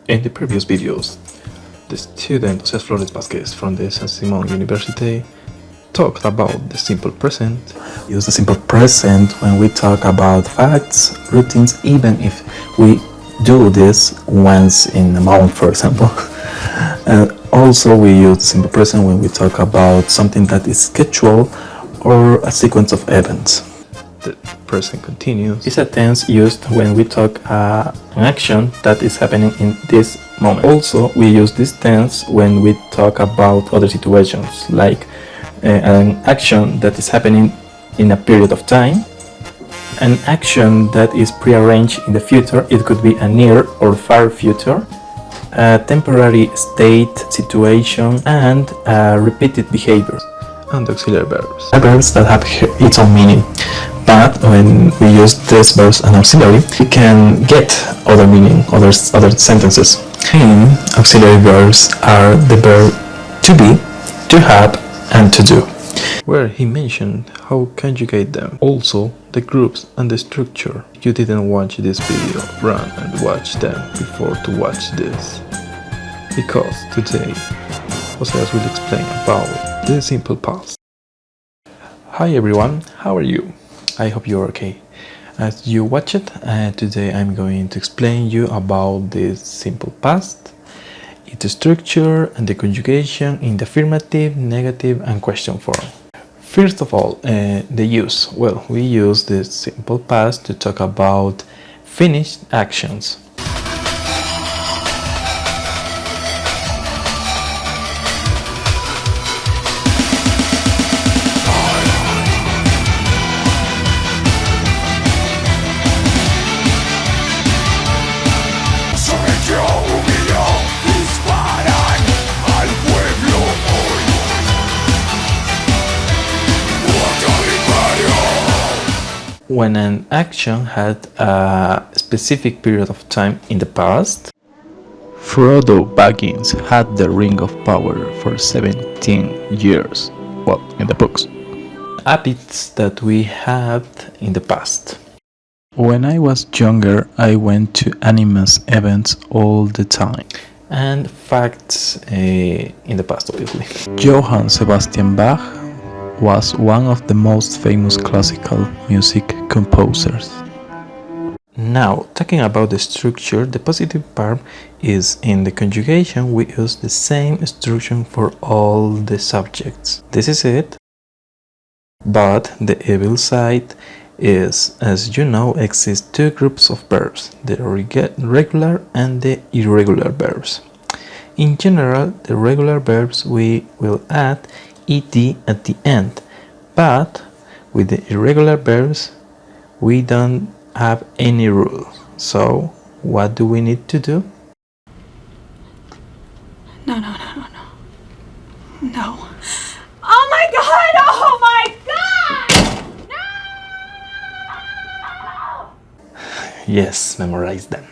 In the previous videos, the student José Flores Vázquez from the San Simón University talked about the simple present. Use the simple present when we talk about facts, routines, even if we do this once in a month, for example. Also, we use the simple present when we talk about something that is scheduled or a sequence of events. The present continuous It's a tense used when we talk an action that is happening in this moment. Also, we use this tense when we talk about other situations, like an action that is happening in a period of time, an action that is prearranged in the future. It could be a near or far future, a temporary state, situation, and repeated behavior. and auxiliary verbs. Verbs that have its own meaning, but when we use this verb and auxiliary, we can get other meaning, other sentences. Main auxiliary verbs are the verb to be, to have, and to do. Where he mentioned how conjugate them. Also, the groups and the structure. If you didn't watch this video, run and watch them before to watch this. Because today, José will explain about the simple past. Hi everyone, how are you? I hope you're okay. As you watch it, today I'm going to explain you about the simple past, its structure and the conjugation in the affirmative, negative and question form. First of all, the use. Well, we use the simple past to talk about finished actions. When an action had a specific period of time in the past. Frodo Baggins had the Ring of Power for 17 years. Well, in the books. Habits that we had in the past. When I was younger, I went to animus events all the time. And facts in the past, obviously. Johann Sebastian Bach was one of the most famous classical music composers. Now, talking about the structure, the positive part is in the conjugation. We use the same structure for all the subjects. This is it. But the evil side is, as you know, exist two groups of verbs, the regular and the irregular verbs. In general, the regular verbs we will add ed at the end, but with the irregular verbs we don't have any rule. So what do we need to do? No. Oh my god! Oh my god! No! Yes, memorize them.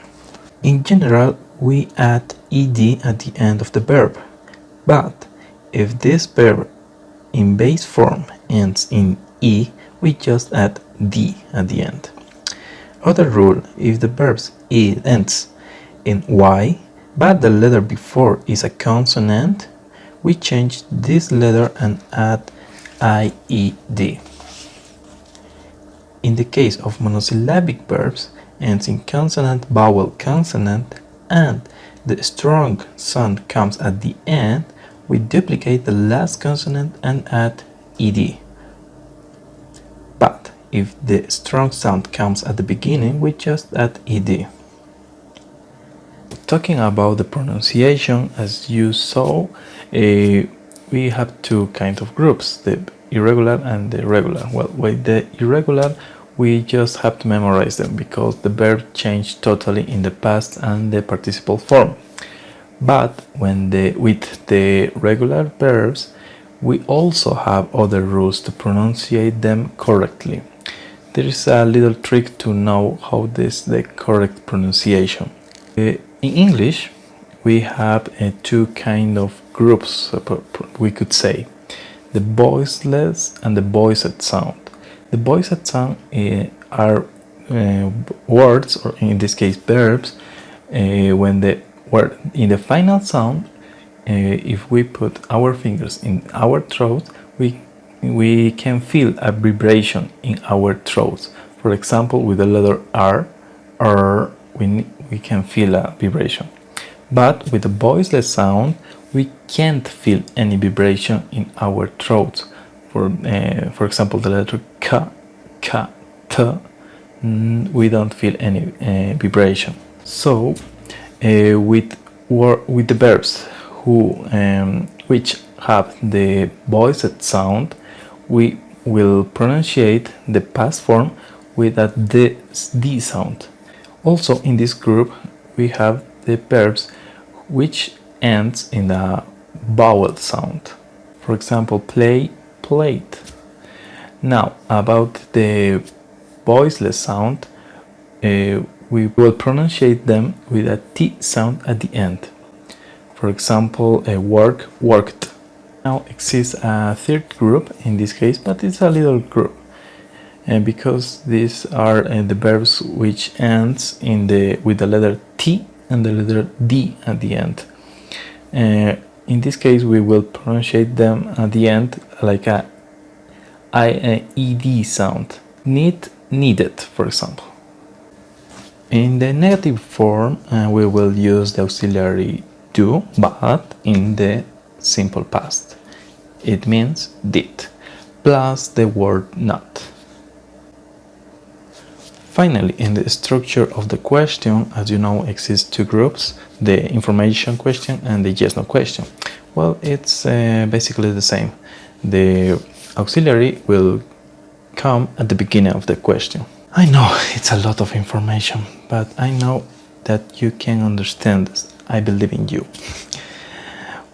In general, we add ed at the end of the verb, but if this verb in base form ends in e, we just add d at the end. Other rule, if the verb ends in y, but the letter before is a consonant, we change this letter and add ied. In the case of monosyllabic verbs, ends in consonant, vowel, consonant, and the strong sound comes at the end, we duplicate the last consonant and add ed. But if the strong sound comes at the beginning, we just add ed. Talking about the pronunciation, as you saw, we have two kinds of groups, the irregular and the regular. Well, with the irregular, we just have to memorize them because the verb changed totally in the past and the participle form. But with the regular verbs, we also have other rules to pronunciate them correctly. There is a little trick to know how this the correct pronunciation. In English, we have two kind of groups, we could say, the voiceless and the voiced sound. The voiced sound are words, or in this case verbs, when the where in the final sound, if we put our fingers in our throat, we can feel a vibration in our throats. For example, with the letter R, we can feel a vibration. But with the voiceless sound, we can't feel any vibration in our throats. For example, the letter K, T, we don't feel any vibration. So, with the verbs which have the voiced sound, we will pronunciate the past form with a D sound. Also, in this group, we have the verbs which ends in a vowel sound. For example, play, played. Now, about the voiceless sound, we will pronunciate them with a T sound at the end. For example, work, worked. Now exists a third group in this case, but it's a little group, because these are the verbs which ends with the letter T and the letter D at the end. In this case, we will pronunciate them at the end like a ed sound. Need, needed, for example. In the negative form, we will use the auxiliary do, but in the simple past. It means did, plus the word not. Finally, in the structure of the question, as you know, exists two groups, the information question and the yes-no question. Well, it's basically the same. The auxiliary will come at the beginning of the question. I know it's a lot of information, but I know that you can understand this. I believe in you.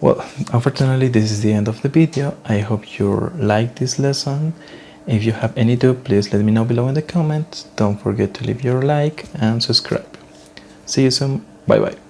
Well, unfortunately, this is the end of the video. I hope you liked this lesson. If you have any doubt, please let me know below in the comments. Don't forget to leave your like and subscribe. See you soon. Bye bye.